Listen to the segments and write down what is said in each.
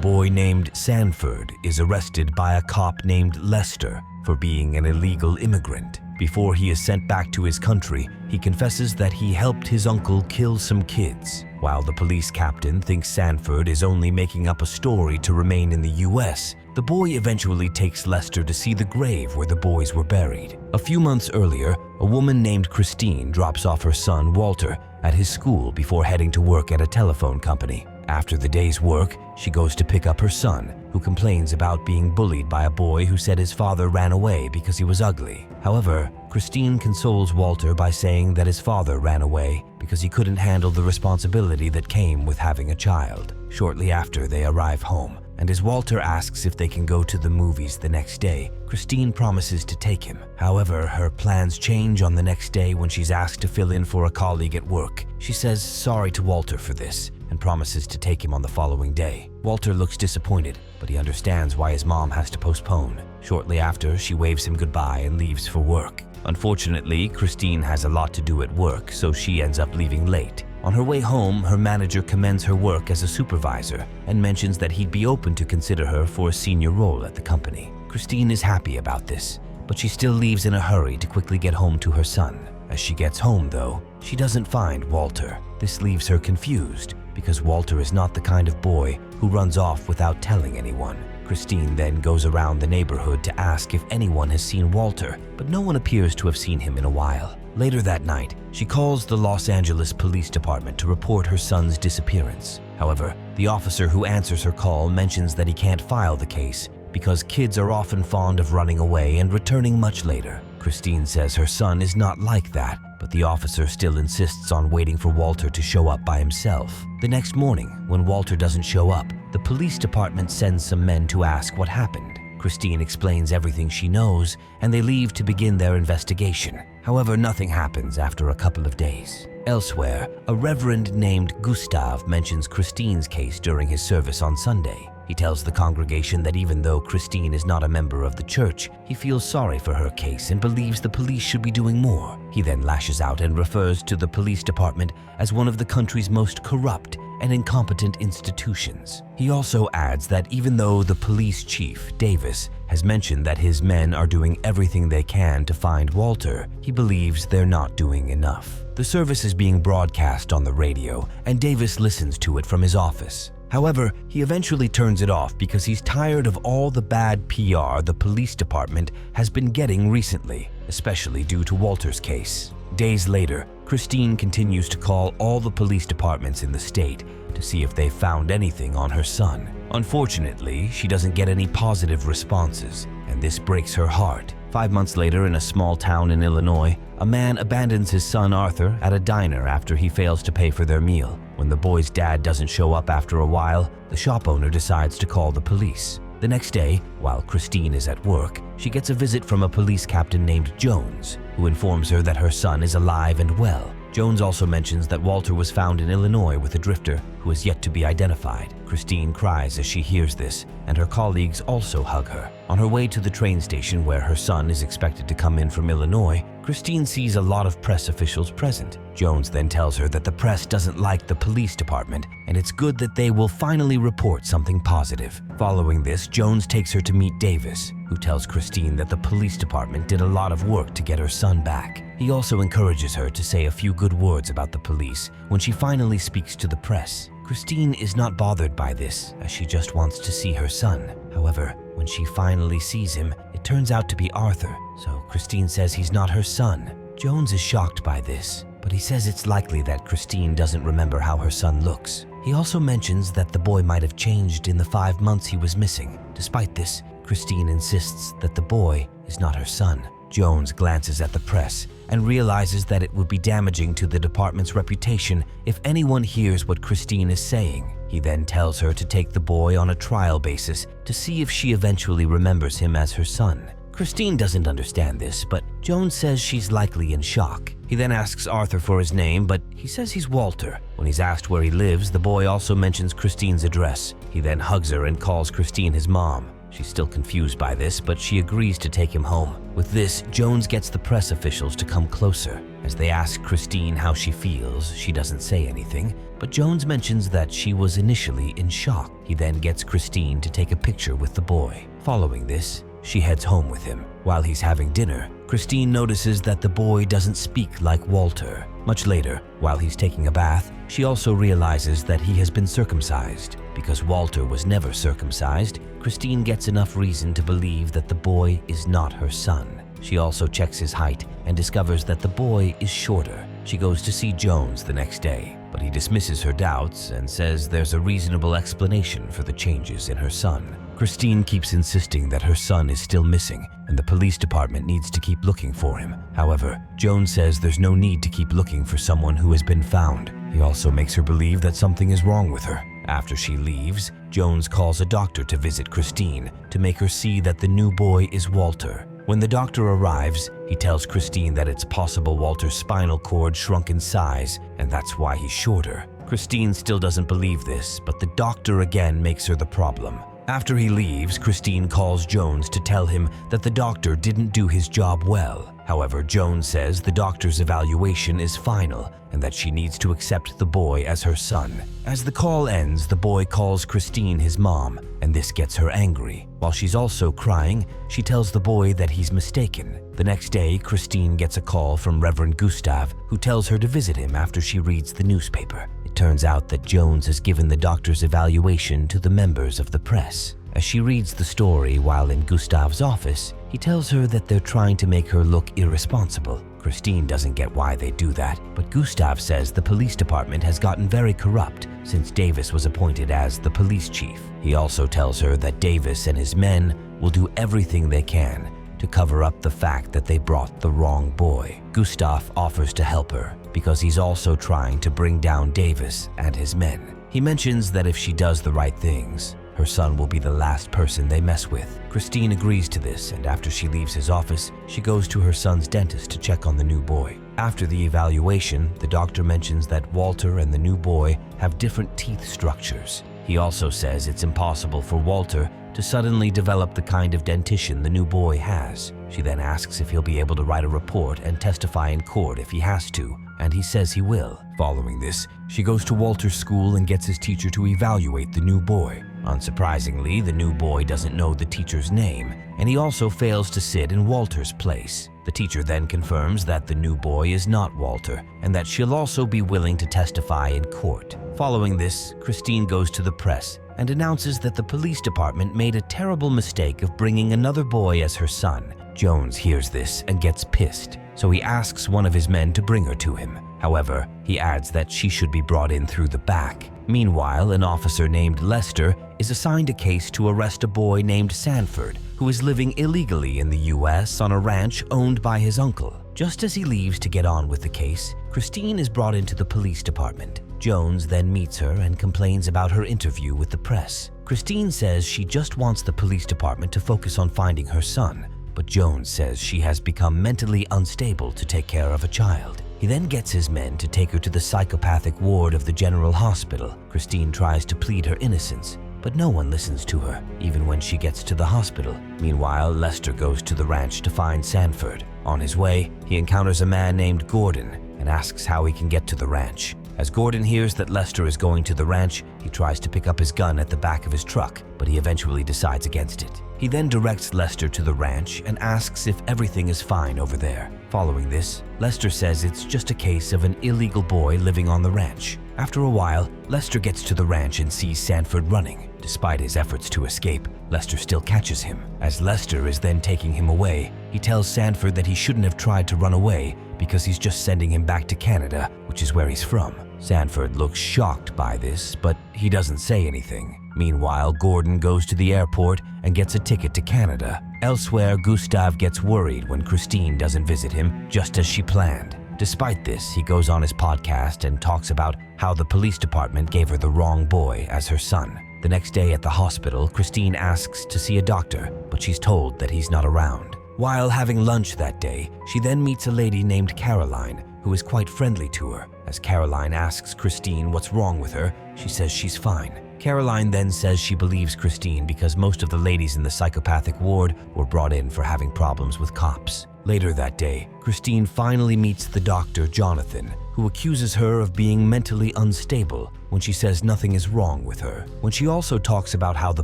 boy named Sanford is arrested by a cop named Lester for being an illegal immigrant. Before he is sent back to his country, he confesses that he helped his uncle kill some kids. While the police captain thinks Sanford is only making up a story to remain in the US, the boy eventually takes Lester to see the grave where the boys were buried. A few months earlier, a woman named Christine drops off her son Walter at his school before heading to work at a telephone company. After the day's work, she goes to pick up her son, who complains about being bullied by a boy who said his father ran away because he was ugly. However, Christine consoles Walter by saying that his father ran away because he couldn't handle the responsibility that came with having a child. Shortly after, they arrive home, and as Walter asks if they can go to the movies the next day, Christine promises to take him. However, her plans change on the next day when she's asked to fill in for a colleague at work. She says sorry to Walter for this and promises to take him on the following day. Walter looks disappointed, but he understands why his mom has to postpone. Shortly after, she waves him goodbye and leaves for work. Unfortunately, Christine has a lot to do at work, so she ends up leaving late. On her way home, her manager commends her work as a supervisor and mentions that he'd be open to consider her for a senior role at the company. Christine is happy about this, but she still leaves in a hurry to quickly get home to her son. As she gets home, though, she doesn't find Walter. This leaves her confused, because Walter is not the kind of boy who runs off without telling anyone. Christine then goes around the neighborhood to ask if anyone has seen Walter, but no one appears to have seen him in a while. Later that night, she calls the Los Angeles Police Department to report her son's disappearance. However, the officer who answers her call mentions that he can't file the case because kids are often fond of running away and returning much later. Christine says her son is not like that, but the officer still insists on waiting for Walter to show up by himself. The next morning, when Walter doesn't show up, the police department sends some men to ask what happened. Christine explains everything she knows, and they leave to begin their investigation. However, nothing happens after a couple of days. Elsewhere, a reverend named Gustav mentions Christine's case during his service on Sunday. He tells the congregation that even though Christine is not a member of the church, he feels sorry for her case and believes the police should be doing more. He then lashes out and refers to the police department as one of the country's most corrupt and incompetent institutions. He also adds that even though the police chief, Davis, has mentioned that his men are doing everything they can to find Walter, he believes they're not doing enough. The service is being broadcast on the radio, and Davis listens to it from his office. However, he eventually turns it off because he's tired of all the bad PR the police department has been getting recently, especially due to Walter's case. Days later, Christine continues to call all the police departments in the state to see if they found anything on her son. Unfortunately, she doesn't get any positive responses, and this breaks her heart. 5 months later, in a small town in Illinois, a man abandons his son Arthur at a diner after he fails to pay for their meal. When the boy's dad doesn't show up after a while, the shop owner decides to call the police. The next day, while Christine is at work, she gets a visit from a police captain named Jones, who informs her that her son is alive and well. Jones also mentions that Walter was found in Illinois with a drifter who is yet to be identified. Christine cries as she hears this, and her colleagues also hug her. On her way to the train station where her son is expected to come in from Illinois, Christine sees a lot of press officials present. Jones then tells her that the press doesn't like the police department, and it's good that they will finally report something positive. Following this, Jones takes her to meet Davis, who tells Christine that the police department did a lot of work to get her son back. He also encourages her to say a few good words about the police when she finally speaks to the press. Christine is not bothered by this, as she just wants to see her son. However, when she finally sees him, it turns out to be Arthur, so Christine says he's not her son. Jones is shocked by this, but he says it's likely that Christine doesn't remember how her son looks. He also mentions that the boy might have changed in the 5 months he was missing. Despite this, Christine insists that the boy is not her son. Jones glances at the press and realizes that it would be damaging to the department's reputation if anyone hears what Christine is saying. He then tells her to take the boy on a trial basis to see if she eventually remembers him as her son. Christine doesn't understand this, but Jones says she's likely in shock. He then asks Arthur for his name, but he says he's Walter. When he's asked where he lives, the boy also mentions Christine's address. He then hugs her and calls Christine his mom. She's still confused by this, but she agrees to take him home. With this, Jones gets the press officials to come closer. As they ask Christine how she feels, she doesn't say anything, but Jones mentions that she was initially in shock. He then gets Christine to take a picture with the boy. Following this, she heads home with him. While he's having dinner, Christine notices that the boy doesn't speak like Walter. Much later, while he's taking a bath, she also realizes that he has been circumcised. Because Walter was never circumcised, Christine gets enough reason to believe that the boy is not her son. She also checks his height and discovers that the boy is shorter. She goes to see Jones the next day, but he dismisses her doubts and says there's a reasonable explanation for the changes in her son. Christine keeps insisting that her son is still missing and the police department needs to keep looking for him. However, Jones says there's no need to keep looking for someone who has been found. He also makes her believe that something is wrong with her. After she leaves, Jones calls a doctor to visit Christine to make her see that the new boy is Walter. When the doctor arrives, he tells Christine that it's possible Walter's spinal cord shrunk in size and that's why he's shorter. Christine still doesn't believe this, but the doctor again makes her the problem. After he leaves, Christine calls Jones to tell him that the doctor didn't do his job well. However, Jones says the doctor's evaluation is final and that she needs to accept the boy as her son. As the call ends, the boy calls Christine his mom, and this gets her angry. While she's also crying, she tells the boy that he's mistaken. The next day, Christine gets a call from Reverend Gustav, who tells her to visit him after she reads the newspaper. It turns out that Jones has given the doctor's evaluation to the members of the press. As she reads the story while in Gustav's office, he tells her that they're trying to make her look irresponsible. Christine doesn't get why they do that, but Gustav says the police department has gotten very corrupt since Davis was appointed as the police chief. He also tells her that Davis and his men will do everything they can to cover up the fact that they brought the wrong boy. Gustav offers to help her because he's also trying to bring down Davis and his men. He mentions that if she does the right things, her son will be the last person they mess with. Christine agrees to this, and after she leaves his office, she goes to her son's dentist to check on the new boy. After the evaluation, the doctor mentions that Walter and the new boy have different teeth structures. He also says it's impossible for Walter to suddenly develop the kind of dentition the new boy has. She then asks if he'll be able to write a report and testify in court if he has to, and he says he will. Following this, she goes to Walter's school and gets his teacher to evaluate the new boy. Unsurprisingly, the new boy doesn't know the teacher's name, and he also fails to sit in Walter's place. The teacher then confirms that the new boy is not Walter, and that she'll also be willing to testify in court. Following this, Christine goes to the press and announces that the police department made a terrible mistake of bringing another boy as her son. Jones hears this and gets pissed, so he asks one of his men to bring her to him. However, he adds that she should be brought in through the back. Meanwhile, an officer named Lester is assigned a case to arrest a boy named Sanford, who is living illegally in the US on a ranch owned by his uncle. Just as he leaves to get on with the case, Christine is brought into the police department. Jones then meets her and complains about her interview with the press. Christine says she just wants the police department to focus on finding her son, but Jones says she has become mentally unstable to take care of a child. He then gets his men to take her to the psychopathic ward of the general hospital. Christine tries to plead her innocence, but no one listens to her, even when she gets to the hospital. Meanwhile, Lester goes to the ranch to find Sanford. On his way, he encounters a man named Gordon and asks how he can get to the ranch. As Gordon hears that Lester is going to the ranch, he tries to pick up his gun at the back of his truck, but he eventually decides against it. He then directs Lester to the ranch and asks if everything is fine over there. Following this, Lester says it's just a case of an illegal boy living on the ranch. After a while, Lester gets to the ranch and sees Sanford running. Despite his efforts to escape, Lester still catches him. As Lester is then taking him away, he tells Sanford that he shouldn't have tried to run away because he's just sending him back to Canada, which is where he's from. Sanford looks shocked by this, but he doesn't say anything. Meanwhile, Gordon goes to the airport and gets a ticket to Canada. Elsewhere, Gustav gets worried when Christine doesn't visit him, just as she planned. Despite this, he goes on his podcast and talks about how the police department gave her the wrong boy as her son. The next day at the hospital, Christine asks to see a doctor, but she's told that he's not around. While having lunch that day, she then meets a lady named Caroline, who is quite friendly to her. As Caroline asks Christine what's wrong with her, she says she's fine. Caroline then says she believes Christine because most of the ladies in the psychopathic ward were brought in for having problems with cops. Later that day, Christine finally meets the doctor, Jonathan, who accuses her of being mentally unstable when she says nothing is wrong with her. When she also talks about how the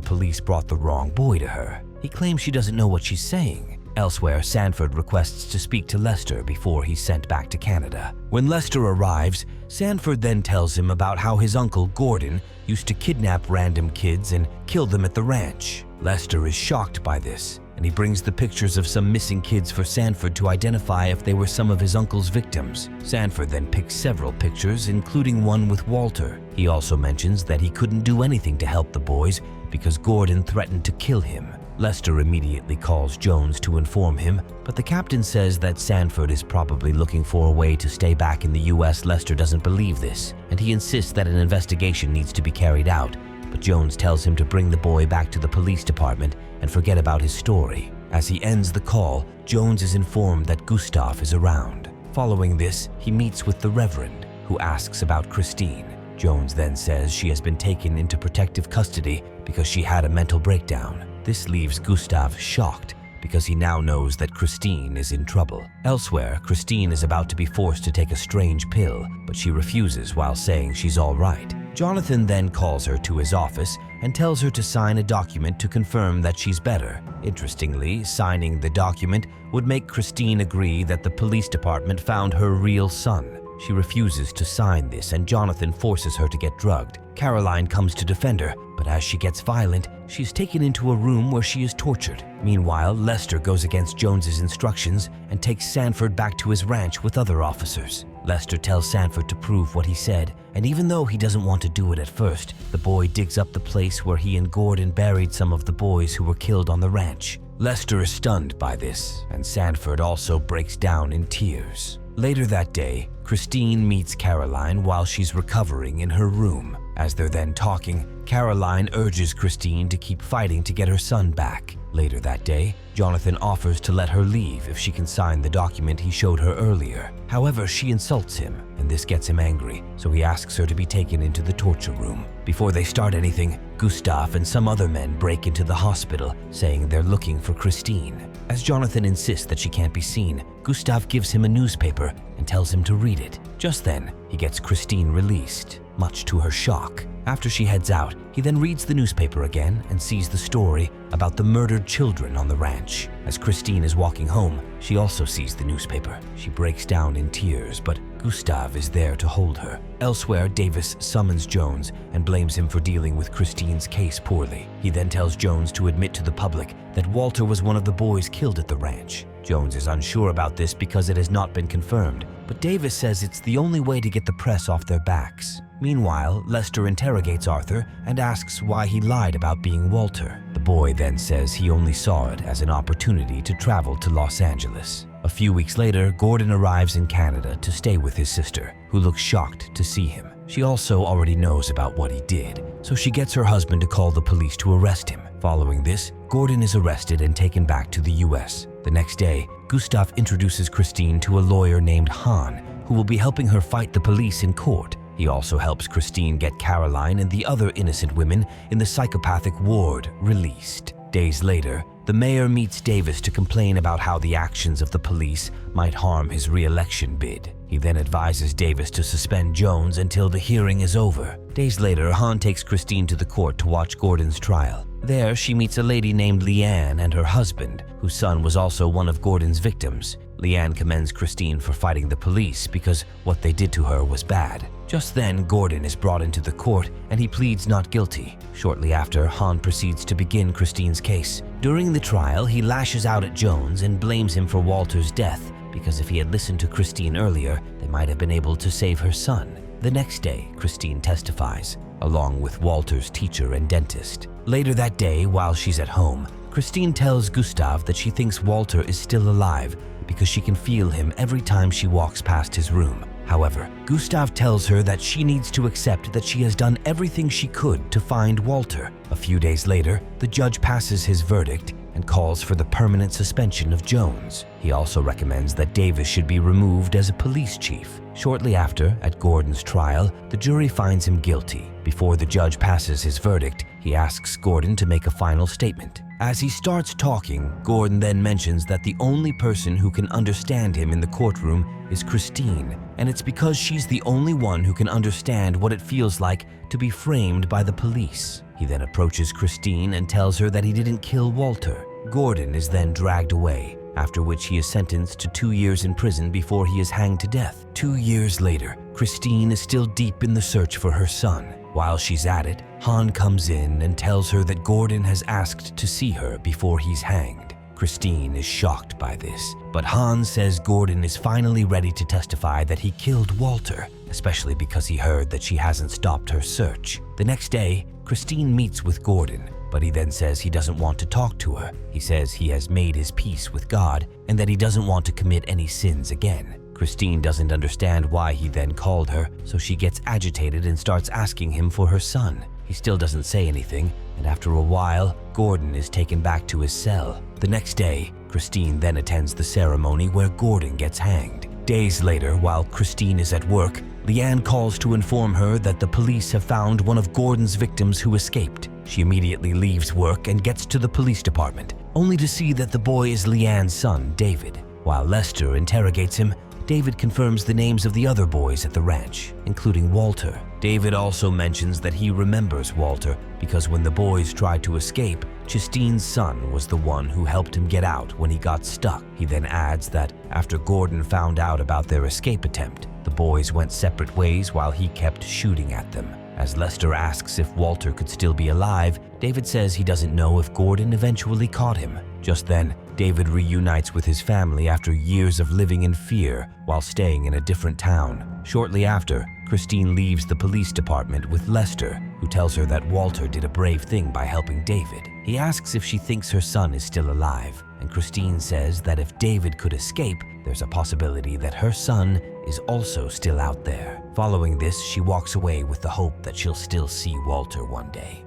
police brought the wrong boy to her, he claims she doesn't know what she's saying. Elsewhere, Sanford requests to speak to Lester before he's sent back to Canada. When Lester arrives, Sanford then tells him about how his uncle Gordon used to kidnap random kids and kill them at the ranch. Lester is shocked by this, and he brings the pictures of some missing kids for Sanford to identify if they were some of his uncle's victims. Sanford then picks several pictures, including one with Walter. He also mentions that he couldn't do anything to help the boys because Gordon threatened to kill him. Lester immediately calls Jones to inform him, but the captain says that Sanford is probably looking for a way to stay back in the US. Lester doesn't believe this, and he insists that an investigation needs to be carried out, but Jones tells him to bring the boy back to the police department and forget about his story. As he ends the call, Jones is informed that Gustav is around. Following this, he meets with the Reverend, who asks about Christine. Jones then says she has been taken into protective custody because she had a mental breakdown. This leaves Gustav shocked because he now knows that Christine is in trouble. Elsewhere, Christine is about to be forced to take a strange pill, but she refuses while saying she's all right. Jonathan then calls her to his office and tells her to sign a document to confirm that she's better. Interestingly, signing the document would make Christine agree that the police department found her real son. She refuses to sign this, and Jonathan forces her to get drugged. Caroline comes to defend her, but as she gets violent, she's taken into a room where she is tortured. Meanwhile, Lester goes against Jones's instructions and takes Sanford back to his ranch with other officers. Lester tells Sanford to prove what he said, and even though he doesn't want to do it at first, the boy digs up the place where he and Gordon buried some of the boys who were killed on the ranch. Lester is stunned by this, and Sanford also breaks down in tears. Later that day, Christine meets Caroline while she's recovering in her room. As they're then talking, Caroline urges Christine to keep fighting to get her son back. Later that day, Jonathan offers to let her leave if she can sign the document he showed her earlier. However, she insults him, and this gets him angry, so he asks her to be taken into the torture room. Before they start anything, Gustav and some other men break into the hospital, saying they're looking for Christine. As Jonathan insists that she can't be seen, Gustav gives him a newspaper and tells him to read it. Just then, he gets Christine released, much to her shock. After she heads out, he then reads the newspaper again and sees the story about the murdered children on the ranch. As Christine is walking home, she also sees the newspaper. She breaks down in tears, but Gustav is there to hold her. Elsewhere, Davis summons Jones and blames him for dealing with Christine's case poorly. He then tells Jones to admit to the public that Walter was one of the boys killed at the ranch. Jones is unsure about this because it has not been confirmed, but Davis says it's the only way to get the press off their backs. Meanwhile, Lester interrogates Arthur and asks why he lied about being Walter. The boy then says he only saw it as an opportunity to travel to Los Angeles. A few weeks later, Gordon arrives in Canada to stay with his sister, who looks shocked to see him. She also already knows about what he did, so she gets her husband to call the police to arrest him. Following this, Gordon is arrested and taken back to the US. The next day, Gustav introduces Christine to a lawyer named Han, who will be helping her fight the police in court. He also helps Christine get Caroline and the other innocent women in the psychopathic ward released. Days later, the mayor meets Davis to complain about how the actions of the police might harm his re-election bid. He then advises Davis to suspend Jones until the hearing is over. Days later, Han takes Christine to the court to watch Gordon's trial. There, she meets a lady named Leanne and her husband, whose son was also one of Gordon's victims. Leanne commends Christine for fighting the police because what they did to her was bad. Just then, Gordon is brought into the court and he pleads not guilty. Shortly after, Han proceeds to begin Christine's case. During the trial, he lashes out at Jones and blames him for Walter's death because if he had listened to Christine earlier, they might have been able to save her son. The next day, Christine testifies, along with Walter's teacher and dentist. Later that day, while she's at home, Christine tells Gustav that she thinks Walter is still alive because she can feel him every time she walks past his room. However, Gustav tells her that she needs to accept that she has done everything she could to find Walter. A few days later, the judge passes his verdict and calls for the permanent suspension of Jones. He also recommends that Davis should be removed as a police chief. Shortly after, at Gordon's trial, the jury finds him guilty. Before the judge passes his verdict, He asks Gordon to make a final statement. As he starts talking, Gordon then mentions that the only person who can understand him in the courtroom is Christine, and it's because she's the only one who can understand what it feels like to be framed by the police. He then approaches Christine and tells her that he didn't kill Walter. Gordon is then dragged away, after which he is sentenced to 2 years in prison before he is hanged to death. 2 years later, Christine is still deep in the search for her son. While she's at it, Han comes in and tells her that Gordon has asked to see her before he's hanged. Christine is shocked by this, but Han says Gordon is finally ready to testify that he killed Walter, especially because he heard that she hasn't stopped her search. The next day, Christine meets with Gordon, but he then says he doesn't want to talk to her. He says he has made his peace with God and that he doesn't want to commit any sins again. Christine doesn't understand why he then called her, so she gets agitated and starts asking him for her son. He still doesn't say anything, and after a while, Gordon is taken back to his cell. The next day, Christine then attends the ceremony where Gordon gets hanged. Days later, while Christine is at work, Leanne calls to inform her that the police have found one of Gordon's victims who escaped. She immediately leaves work and gets to the police department, only to see that the boy is Leanne's son, David. While Lester interrogates him, David confirms the names of the other boys at the ranch, including Walter. David also mentions that he remembers Walter because when the boys tried to escape, Justine's son was the one who helped him get out when he got stuck. He then adds that after Gordon found out about their escape attempt, the boys went separate ways while he kept shooting at them. As Lester asks if Walter could still be alive, David says he doesn't know if Gordon eventually caught him. Just then, David reunites with his family after years of living in fear while staying in a different town. Shortly after, Christine leaves the police department with Lester, who tells her that Walter did a brave thing by helping David. He asks if she thinks her son is still alive, and Christine says that if David could escape, there's a possibility that her son is also still out there. Following this, she walks away with the hope that she'll still see Walter one day.